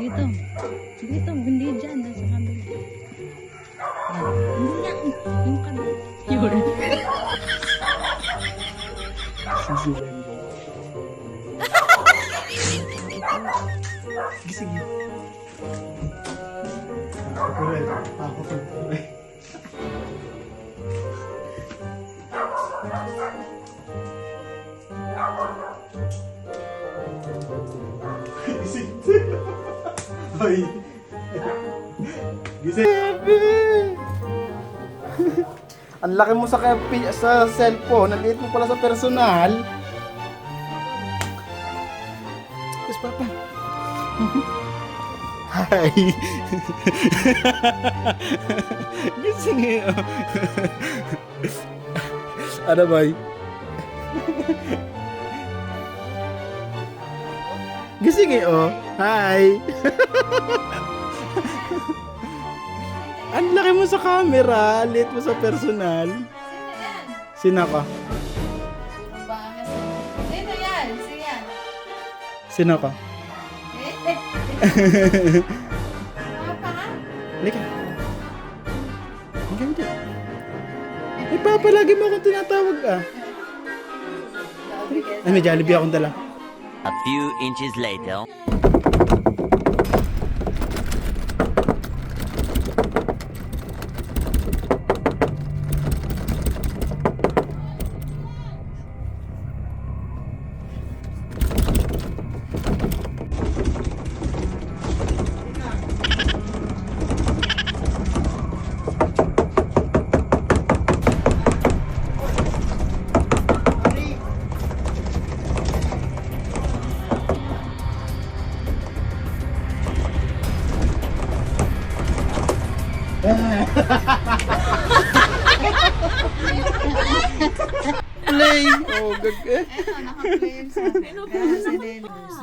Dito. Dito, hindi dyan. Nasa kabila. Hindi yan. Yung kabila. Yun. Sisilan mo. Sige, sige. Correct. Ako po. Gising. Hoy. Gising. Ang laki mo sa cellphone, ang liit mo pala sa personal. Yes, Papa. Hi. Gising eh. Ano ba? Gising eh, oh. Hi. Ang laki mo sa camera, liit mo sa personal. Sino ka? Sino yan? Sino yan? Sino ka? Papa ka? Halika. Halika, halika. Ay, Papa, lagi mo akong tinatawag ah. Ay, may Jollibee akong dala. A few inches later. Play! Oh, gag eh. Eto, naka-play sa akin. Kaya si Dennis.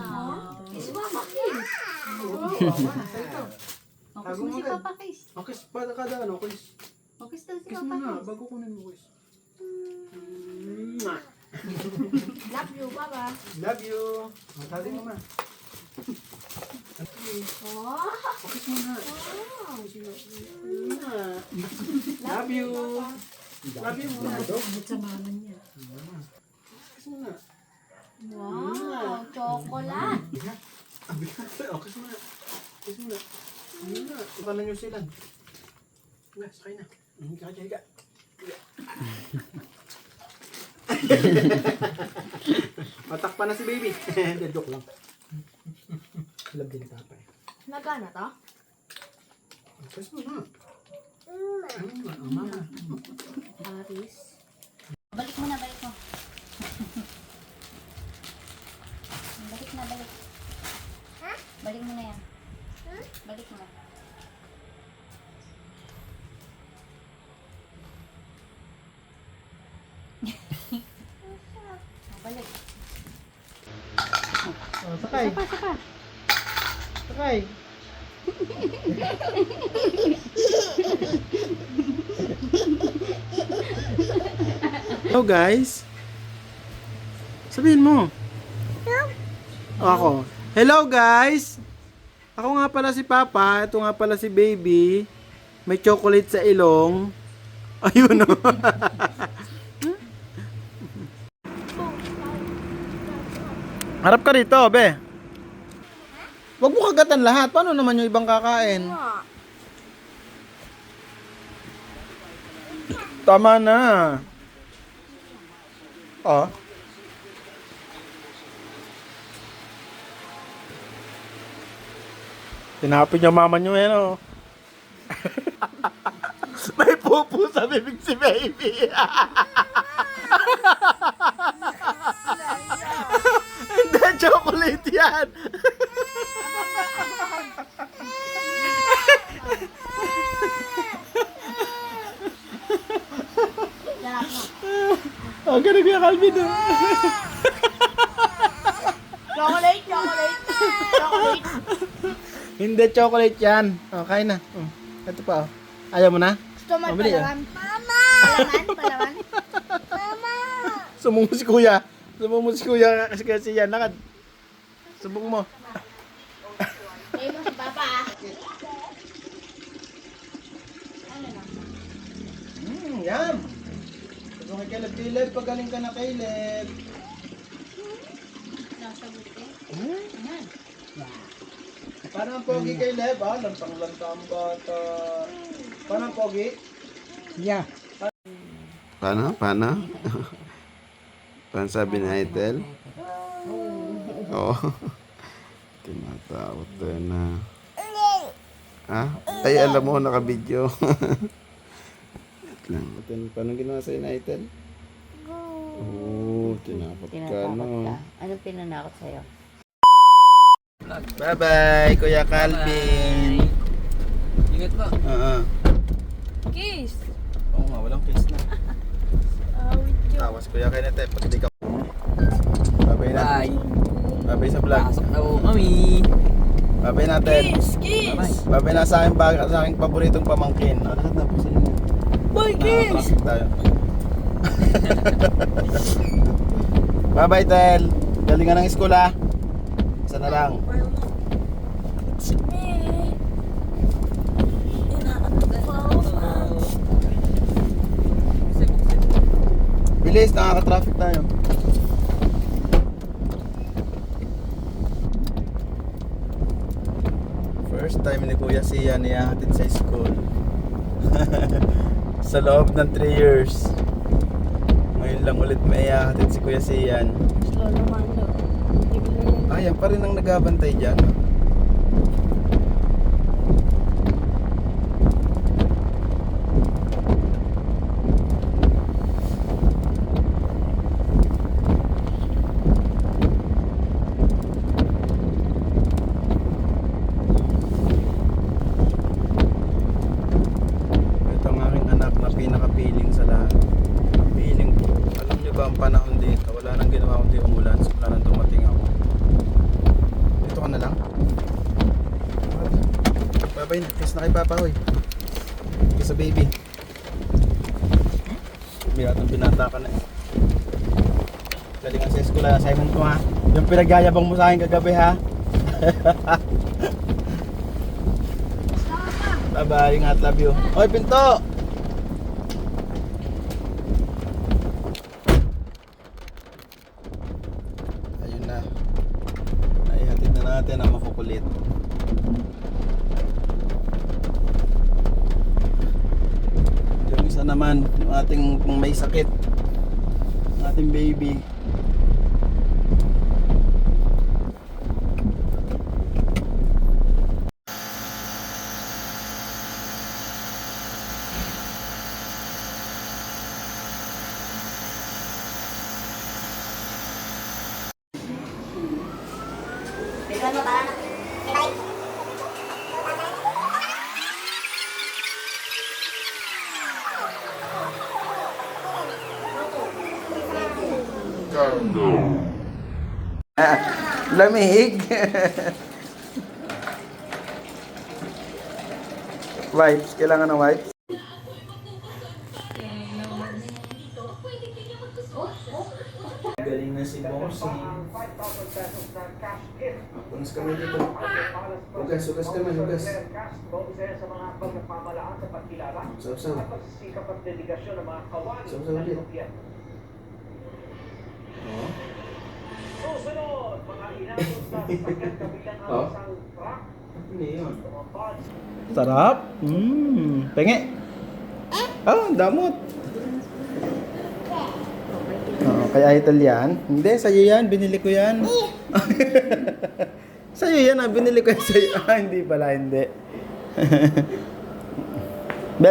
Focus mo si Papa Kiss. Okay, para kada ano, kiss. Focus daw si Kiss mo Papa na, Kiss. bago kunin mo kiss. Love you, Papa. Love you. Matali mo ma. Oh. Kiss mo na. Love you. Love you muna. Sa mama niya. Kiss mo na. Wow, chocolate. Oh, kiss mo na. Kiss mo na. Tukalan nyo sila. Nga, sakay na. Higa, higa. Matakpan na si baby. Hindi, joke lang. Love din papa eh. Nagana to? Kiss mo na. Mama. Aris. Balik mo na, balik mo. Balik na, balik. Balik mo na yan. Balik mo. Balik. Oh, sakay. Saka. Sakay. Hello guys. Sabihin mo. Ako. Hello guys. Ako nga pala si Papa. Ito nga pala si Baby. May chocolate sa ilong. Ayun o. Harap ka rito, be. Wag mo kagatan lahat. Paano naman yung ibang kakain? Tama na. Oh. Tinapin yung mama nyo yan, oh. May pupo sa bibig si baby. Hindi, chocolate yan. Oh, ganun yung Calvin. Chocolate, chocolate. Chocolate. Hindi, chocolate yan. Oh, kain na. Oh, ito pa, oh. Ayaw mo na? Gusto mo Mabili, palawan? Mama! Palawan? Mama! Sumbong mo si kuya. Sumbong mo si kuya kasi yan. Lakad. Sumbong mo. Ayaw mo si Yam! Sabi kay Caleb, Caleb, pagaling ka na, Caleb. Nasagot eh. Hmm? Paano ang pogi, Caleb? Ah, lantang-lanta ang bata. Paano ang pogi? Yeah. Paano? Paano sabi ni Aitel? Oo. Tinatakot tayo na. Ha? Ay, alam mo, naka-video. Wait lang. Paano ginawa sa'yo na Aitel? Oo, tinakot ka, Tinatakot no? ka. Anong pinanakot sa'yo? Bye-bye, Kuya Calvin. Ingat po. Oo. Kiss! Oo nga, walang kiss na. Awit yun. Tawas Kuya Kenneth, pag di ka... Bye-bye na. Bye. Bye-bye sa vlog. Pasok na po kami. Bye-bye natin. Kiss! Kiss! Bye-bye na sa aking paboritong pamangkin. Ano na tapusin mo? Boy, kiss! Traffic tayo. Bye-bye, Tel. Galing ka ng school, ha? Isa na lang. Bilis, nakaka-traffic tayo. First time ni Kuya Sian ihahatid sa school. Sa loob ng 3 years. Ngayon lang ulit may ihahatid si Kuya Sian. Slow naman daw. Yan pa rin ang nagbabantay dyan. Ito ang aking anak na pinaka-feeling sa lahat. Feeling ko. Alam niyo ba ang panahon dito? Wala nang ginawa kundi umulan. Simula nang dumating ako. Dito ka na lang. Bye-bye na. Kiss na kay Papa, hoy. Kiss sa baby. Binatang binata ka na eh. Galing sa school na assignment ko, ha. Yung pinagyayabang mo sa akin kagabi, ha. Bye-bye. Ingat. Love you. Hoy, pinto! Ayun na. Naihatid na natin ang makukulit. Yung isa naman, yung ating kung may sakit, yung ating baby. Lamig. Wipes, kailangan ng wipes. Galing na si Bossy. Punas kami dito. Hugas, hugas kami, hugas. Saw-saw. Saw-saw ulit. Oh. Oh. Ano yun? Sarap. Penge. Damot. Oo, kaya Italian. Hindi, sa'yo yan. Binili ko yan. Sa'yo yan, binili ko yan sa'yo. Hindi pala, hindi. Be.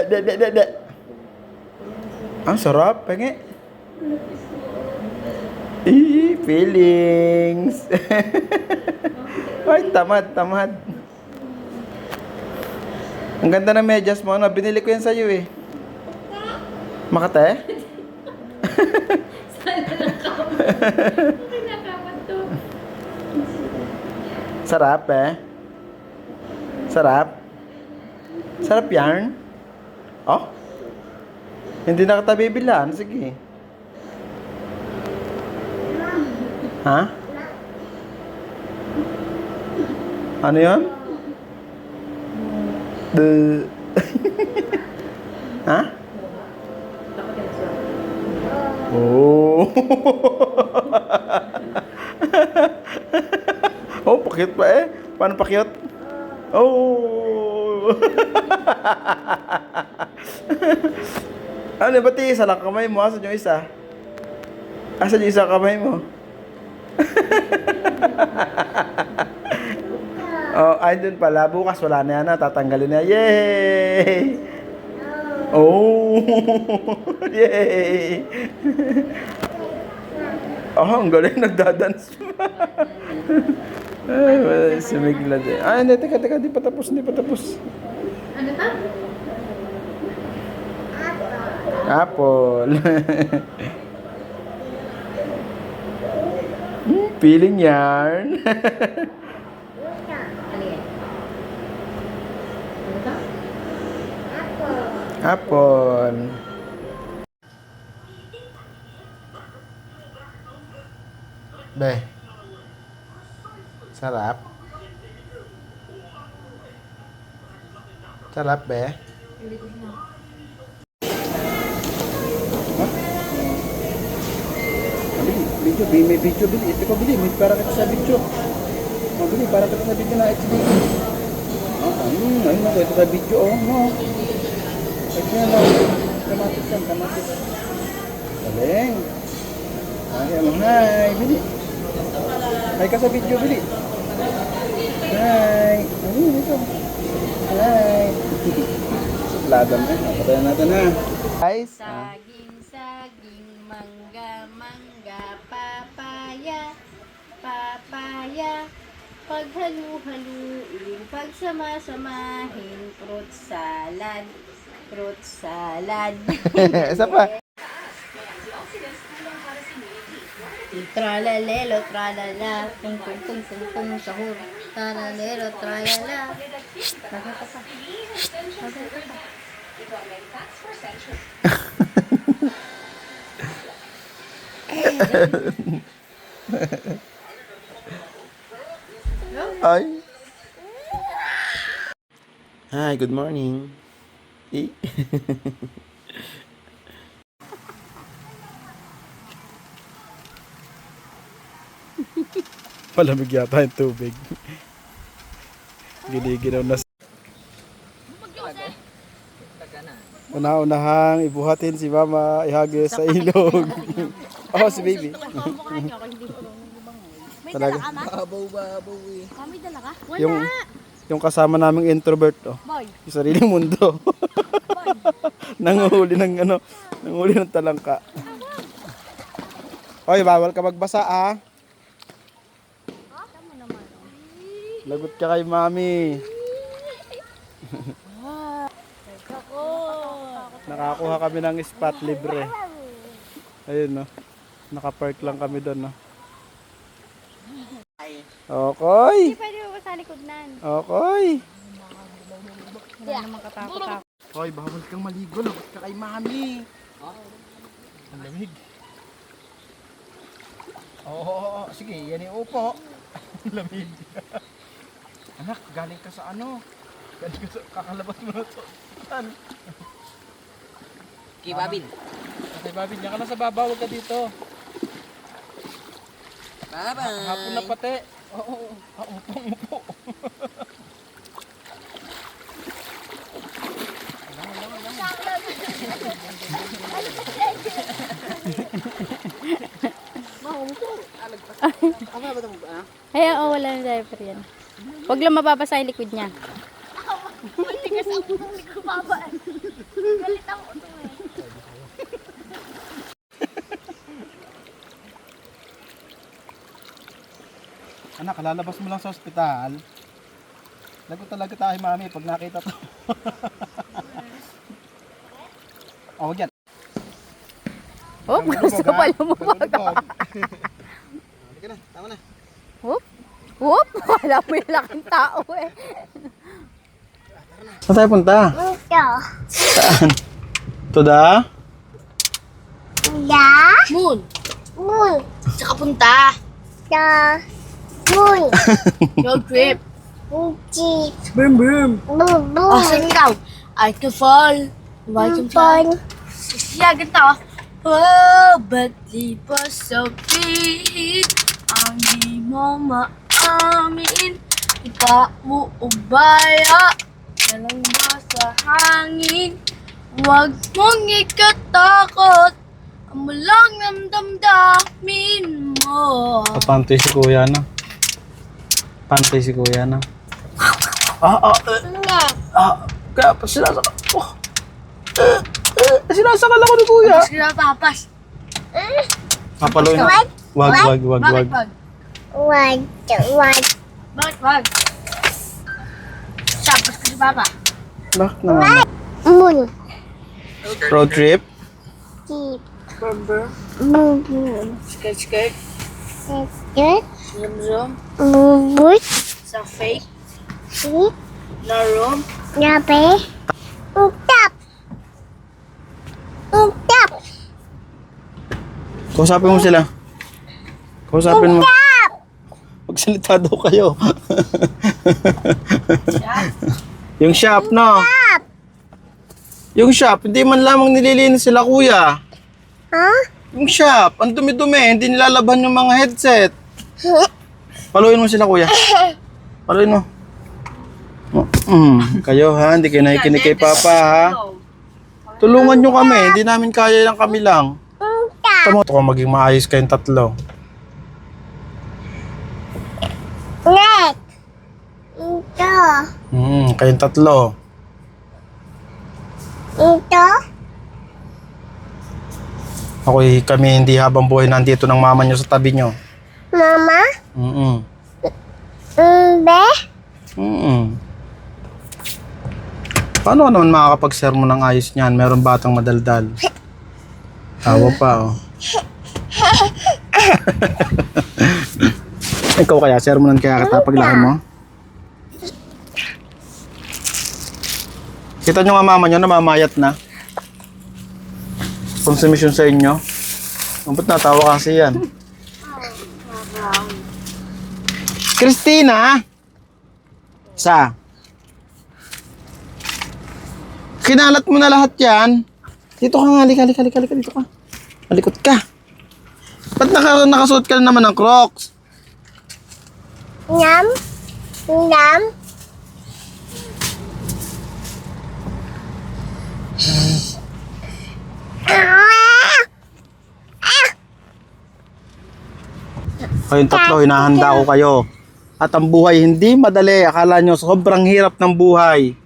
Ang sarap, penge. Feelings. Ay, tamad. Ang ganda ng medyas mo, ano? Binili ko yan sa'yo eh. Makate? Sarap eh. Sarap yan. Oh? Hindi na kita bibilan. Sige. Ha? Ano yun? Ha? Oh. Oh, pakyut pa eh. Paano pakyut? Oh. Ano, ba't isa lang kamay mo? Asan yung isa? Asan yung isa kamay mo? Oh, ay dun pala. Bukas wala na yan. Tatanggalin na. Yay! Oh! Yay! Oh, ang galing. Nagdadance pa. Ay, sumigla din. Ay, hindi. Teka. Di pa tapos. Ano to? Apple. Feeling yarn. Ano yan? Ano to? Apple. Be. Sarap. Sarap, be. Bili, may video, bili. Ito ko bili, may para kita sa video. Bili, para kita sa video na HD. Ayun ako, ito sa video, oh, no. Ito yan, no. Kamatis yan, kamatis. Galing. Hi, bili. Hi ka sa video, bili. Hi. Ayun, ito. Hi. Ladam eh, napatayan natin na. Guys. Saging, mangga, papaya. Paghalu-haluin, pagsama-samahin, fruit salad. Isa pa. Tralalelo, tralala, tung sahur. Tralalelo, tralala. Maganda pa. Ay. Hi, good morning. Palamig yata yung tubig. Giniginaw na. Una-unahang ibuhatin si mama, ihagis sa ilog. Oh, si baby. Talaga. Babaw eh. Kami dala ka? Yung kasama naming introvert, oh. Boy. Yung sariling mundo. Nanguhuli ng talangka. Oy, bawal ka magbasa, ah. Lagot ka kay mami. Nakakuha kami ng spot libre. Ayun, no. Nakapark lang kami doon, no. Okay. Hindi pwede mo ba sa likod nan? Okay. Wala naman katakot-takot. Hoy, bawal kang maligo. Lagot ka kay mami. Ang lamig. Oo, sige, yan yung upo. Ang lamig. Anak, galing ka sa ano? Galing ka sa kakalabas mo na to. Saan? Kay Babin. Kay Babin, yan ka na sa babaw, huwag ka dito. Bye-bye. Hapon na pati. Oo, upo. Ay, oo, wala na diaper yan. Huwag lang mababasa yung likod niya. Tigas ang likod ko baba. Galit ako ito eh. Anak, lalabas mo lang sa ospital. Lagot talaga tayo, mami, pag nakita to. Oh, yan. Oh, gusto pa lumubog. Halika na, tama na. Whoop. Whoop. Wala mo yung laking tao eh. Saan tayo punta? Saan? Toda? Moon. Moon. Saka punta. The moon. Road trip. Jeep. Boom, boom. Boom, boom. Asan ikaw? I can fall. Why can fly? Siya, ganito. Oh, ba't di pa sabihin ang di mo maamin? Ipa mo ubaya na lang ba sa hangin? Huwag mong ikatakot ang mulang namdamdamin mo. Papantay si kuya na. Pantay si kuya na. Kaya pa sinasakal. Sinasakal ako ni kuya. Sila papas. Papaluin. Wag. Bakit wag? One. Bakit wag? Tapos ko si Papa. Bakit naman? Moon. Road trip? Jeep. Moon. Skirt. Good. Zoom. Boot. Sa fake. Seat. Na room. Nabe. Utap. Kausapin mo sila. Kausapin mo. Magsalita daw kayo. Yung shop, no? Yung shop, hindi man lamang nililinis sila, kuya. Huh? Yung shop, ang dumi-dumi, hindi nilalaban yung mga headset. Paluin mo sila, kuya. Paluin mo. Kayo ha, hindi kayo nakikinig kay Papa ha. Tulungan nyo kami, hindi namin kaya lang kami lang. Tama ito kung maging maayos kayong tatlo. Next. Ito. Kayong tatlo. Ito. Ako'y kami hindi habang buhay nandito ng mama nyo sa tabi nyo. Mama. Be. Paano ka naman makakapag-sermon ng ayos niyan? Meron batang madaldal. Tawa pa, oh. Ikaw kaya, sermonan kaya kita paglaki mo? Kita nyo nga mama nyo, namamayat na. Konsumisyon sa inyo. Ba't natawa kasi yan? Christina! Sa? Kinalat mo na lahat yan. Dito ka nga, halika dito ka. Malikot ka. Ba't nakasuot ka na naman ng Crocs? Yum. Kayong tatlo, hinahanda ko kayo. At ang buhay hindi madali. Akala nyo, sobrang hirap ng buhay.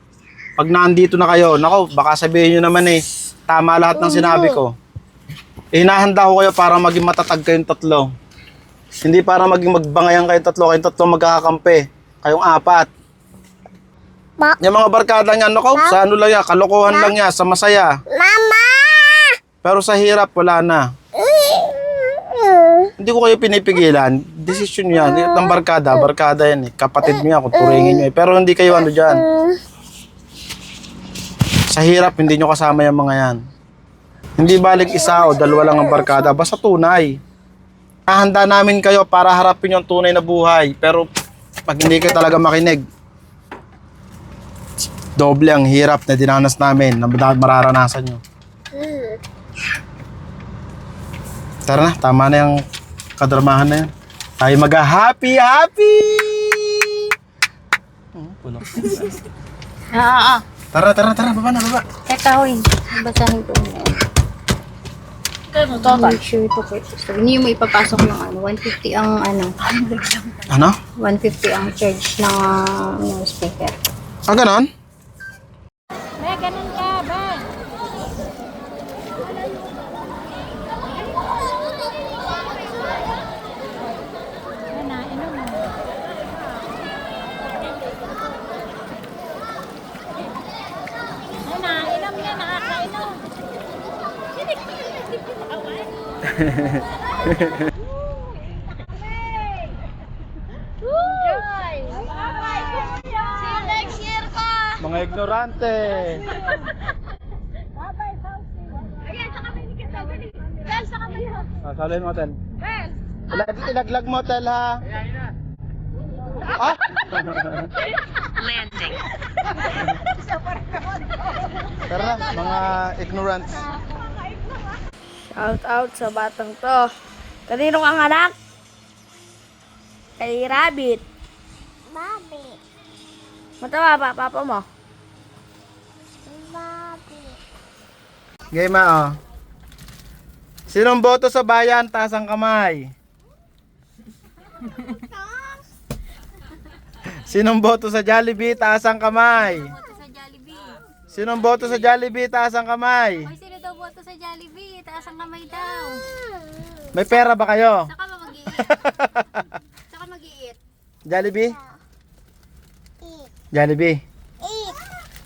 Pag nandito na kayo, nako, baka sabihin nyo naman tama lahat ng sinabi ko. Hinahanda ko kayo para maging matatag kayong tatlo. Hindi para maging magbangayan kayong tatlo magkakakampi. Kayong apat. Yung mga barkada nga, nako, sa ano lang yan, kalokohan lang yan, sa masaya. Mama. Pero sa hirap, wala na. Hindi ko kayo pinipigilan. Desisyon yan. Ng barkada yan Kapatid mo yan, kung turingin nyo Pero hindi kayo ano dyan. Sa hirap, hindi nyo kasama yung mga yan. Hindi balik isa o dalawa lang ang barkada. Basta tunay. Hahanda namin kayo para harapin yung tunay na buhay. Pero pag hindi kayo talaga makinig, doble ang hirap na dinanas namin na mararanasan nyo. Tara na, tama na yung kadramahan na yan. Tayo mag-happy! Tara, baba na. Teka, hoy. Basahin ko. Make sure ito kay sister. Hindi mo ipapasok ng 150 ang Ano? 150 ang charge ng speaker. Ah, ganon? Mga ignorante. Salin mo, Tel. Ilaglag mo, Tel, ha? Ah? Landing. Tara na, mga ignorants. Shout out sa batang to. Kanino kang anak? Kay Rabbit. Bobby. Matawa ba papa mo? Bobby. Game oh. Sinong boto sa bayan? Taas ang kamay. Sinong boto sa Jollibee? Taas ang kamay. Boto sa Jollibee. Sinong boto sa Jollibee? Taas ang kamay. Hoy, sino daw boto sa Jollibee? Taas ang kamay daw. May pera ba kayo? Saka ba mag-iit? Saka mag-iit. Jollibee? Eat. Jollibee. Eat.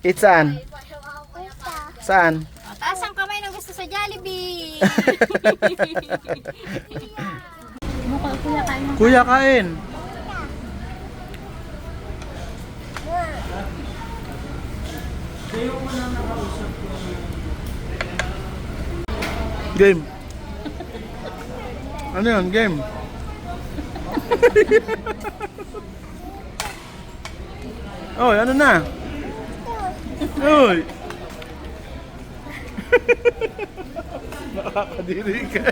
Eat saan? Ito. Saan? O, taas ang kamay ng gusto sa Jollibee. Mukha, kuya, kain mo. Kuya, kain. Game. Ano yun? Game. Oy, ano na? Oy. Nakakadiri ka.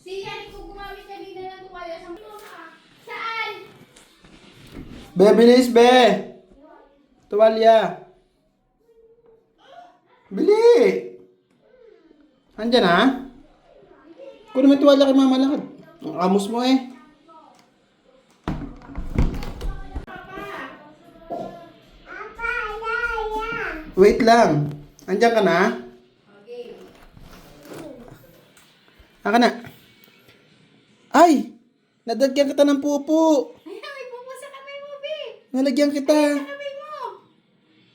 Si Yannick ko gumamit kanina ng tuwalya sa Saan? Be, bilis, be! Tuwalya. Bili! Andyan ha? Kunin mo yung tuwalya kay Mama Lakad. Ang amos mo eh. Apa, ya. Wait lang. Andyan ka na? Aka na. Ay! Nadagyan kita ng pupo. Ay, may pupo sa kamay mo, be. Nalagyan kita. Kamay mo.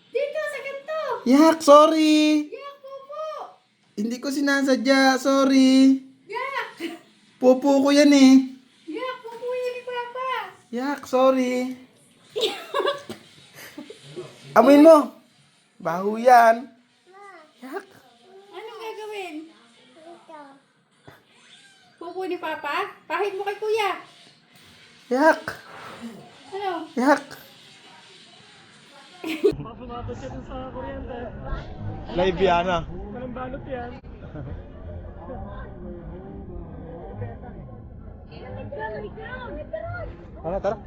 Dito, sa ganito. Yak, sorry. Yak, pupo. Hindi ko sinasadya. Sorry. Yak. Pupo ko yan eh. Yak, pupo yan ni Papa. Yak, sorry. Amoy mo. Baho yan. Yak. Anong gagawin? Ito. Pupo ni Papa? Pahid mo kay Kuya. Yak. Ano? Yak. Live yan ah. Walang balot yan. Tara, tara.